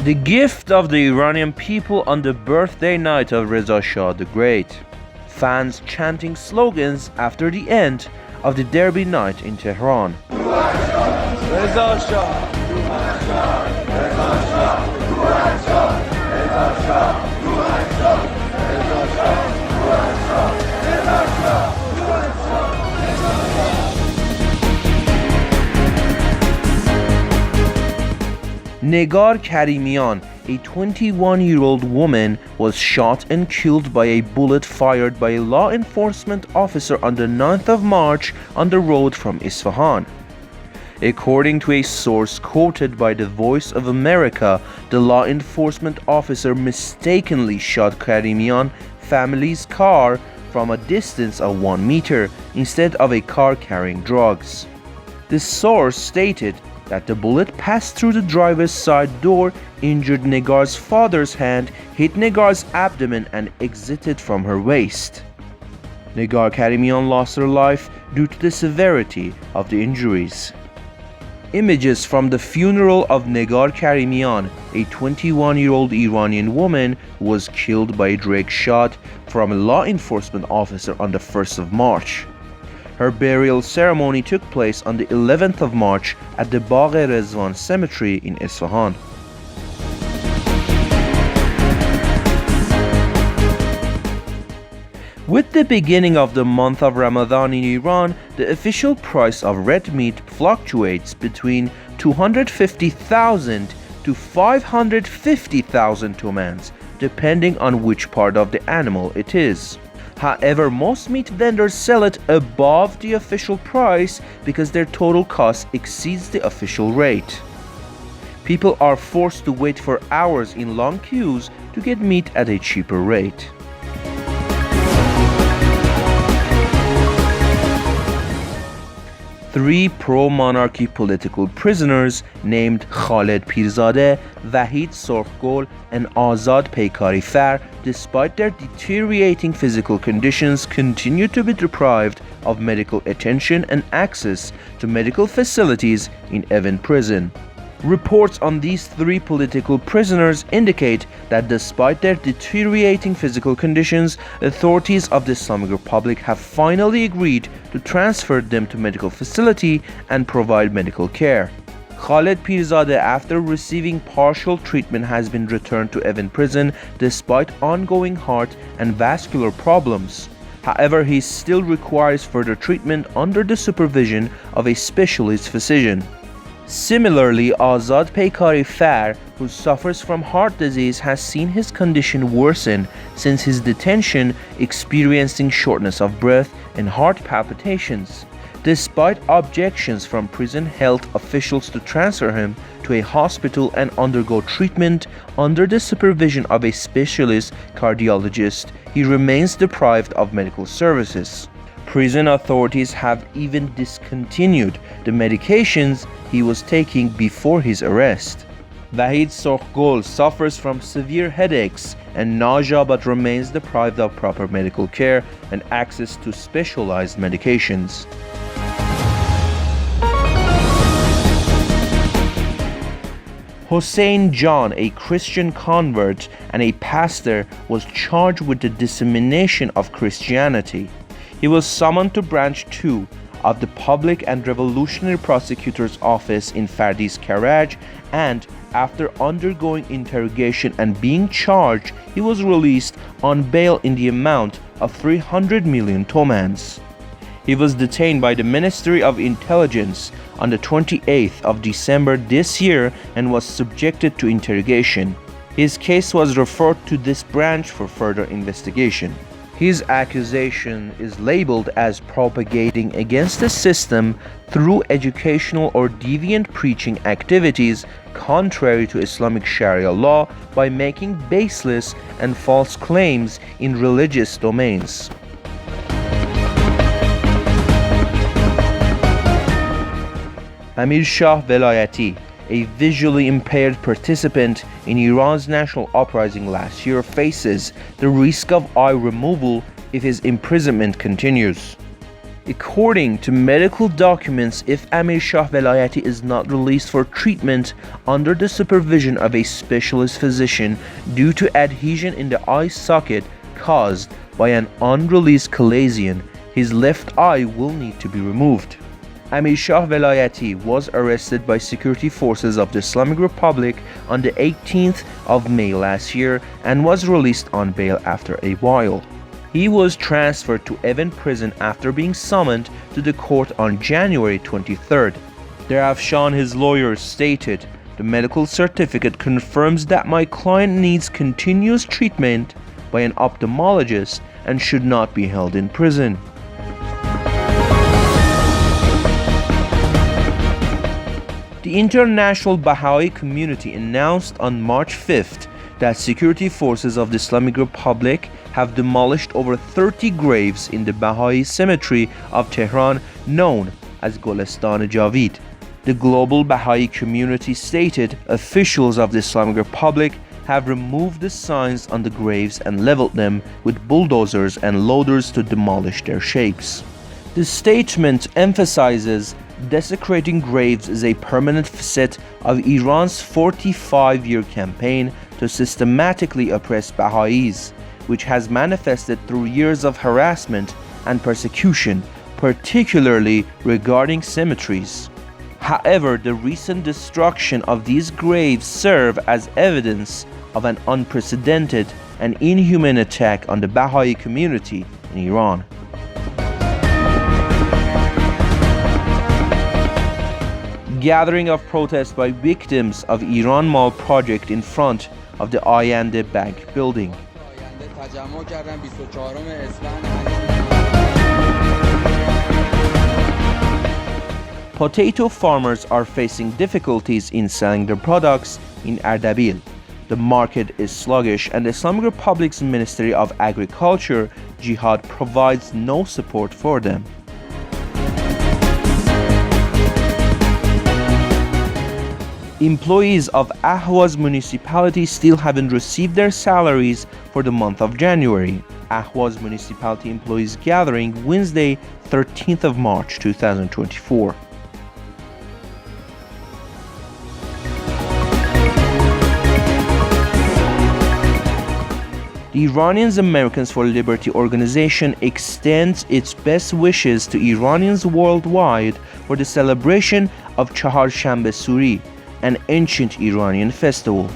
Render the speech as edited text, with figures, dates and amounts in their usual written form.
The gift of the Iranian people on the birthday night of Reza Shah the Great. Fans chanting slogans after the end of the Derby night in Tehran. Reza Shah. Negar Karimian, a 21-year-old woman, was shot and killed by a bullet fired by a law enforcement officer on the 9th of March on the road from Isfahan. According to a source quoted by the Voice of America, the law enforcement officer mistakenly shot Karimian family's car from a distance of 1 meter instead of a car carrying drugs. The source stated that the bullet passed through the driver's side door, injured Negar's father's hand, hit Negar's abdomen, and exited from her waist. Negar Karimian lost her life due to the severity of the injuries. Images from the funeral of Negar Karimian, a 21-year-old Iranian woman who was killed by a direct shot from a law enforcement officer on the 1st of March. Her burial ceremony took place on the 11th of March at the Bagh-e-Rezvan cemetery in Isfahan. With the beginning of the month of Ramadan in Iran, the official price of red meat fluctuates between 250,000 to 550,000 tomans, depending on which part of the animal it is. However, most meat vendors sell it above the official price because their total cost exceeds the official rate. People are forced to wait for hours in long queues to get meat at a cheaper rate. Three pro-monarchy political prisoners named Khaled Pirzadeh, Vahid Sorkhgol, and Azad Peykarifer, despite their deteriorating physical conditions, continue to be deprived of medical attention and access to medical facilities in Evin prison. Reports on these three political prisoners indicate that despite their deteriorating physical conditions, authorities of the Islamic Republic have finally agreed to transfer them to medical facility and provide medical care. Khaled Pirzadeh, after receiving partial treatment, has been returned to Evin prison despite ongoing heart and vascular problems. However, he still requires further treatment under the supervision of a specialist physician. Similarly, Azad Peykarifer, who suffers from heart disease, has seen his condition worsen since his detention, experiencing shortness of breath and heart palpitations. Despite objections from prison health officials to transfer him to a hospital and undergo treatment under the supervision of a specialist cardiologist, he remains deprived of medical services. Prison authorities have even discontinued the medications he was taking before his arrest. Vahid Sorkhgol suffers from severe headaches and nausea but remains deprived of proper medical care and access to specialized medications. Hossein John, a Christian convert and a pastor, was charged with the dissemination of Christianity. He was summoned to Branch 2 of the Public and Revolutionary Prosecutor's Office in Fardis Karaj, and after undergoing interrogation and being charged, he was released on bail in the amount of 300 million tomans. He was detained by the Ministry of Intelligence on the 28th of December this year and was subjected to interrogation. His case was referred to this branch for further investigation. His accusation is labeled as propagating against the system through educational or deviant preaching activities contrary to Islamic Sharia law by making baseless and false claims in religious domains. Amir Shah Velayati, a visually impaired participant in Iran's national uprising last year, faces the risk of eye removal if his imprisonment continues. According to medical documents, if Amir Shah Velayati is not released for treatment under the supervision of a specialist physician due to adhesion in the eye socket caused by an unreleased chalazion, his left eye will need to be removed. Amir Shah Velayati was arrested by security forces of the Islamic Republic on the 18th of May last year and was released on bail after a while. He was transferred to Evin prison after being summoned to the court on January 23rd. Derafshan, his lawyer, stated, "The medical certificate confirms that my client needs continuous treatment by an ophthalmologist and should not be held in prison." The international Baha'i community announced on March 5th that security forces of the Islamic Republic have demolished over 30 graves in the Baha'i cemetery of Tehran known as Golestan Javid. The global Baha'i community stated officials of the Islamic Republic have removed the signs on the graves and leveled them with bulldozers and loaders to demolish their shapes. The statement emphasizes desecrating graves is a permanent facet of Iran's 45-year campaign to systematically oppress Baha'is, which has manifested through years of harassment and persecution, particularly regarding cemeteries. However, the recent destruction of these graves serve as evidence of an unprecedented and inhuman attack on the Baha'i community in Iran. Gathering of protests by victims of Iran Mall project in front of the Ayande Bank building. Potato farmers are facing difficulties in selling their products in Ardabil. The market is sluggish and the Islamic Republic's Ministry of Agriculture, Jihad, provides no support for them. Employees of Ahwaz municipality still haven't received their salaries for the month of January. Ahwaz municipality employees gathering Wednesday, 13th of March 2024. The Iranians Americans for Liberty organization extends its best wishes to Iranians worldwide for the celebration of Chaharshanbe Suri, an ancient Iranian festival.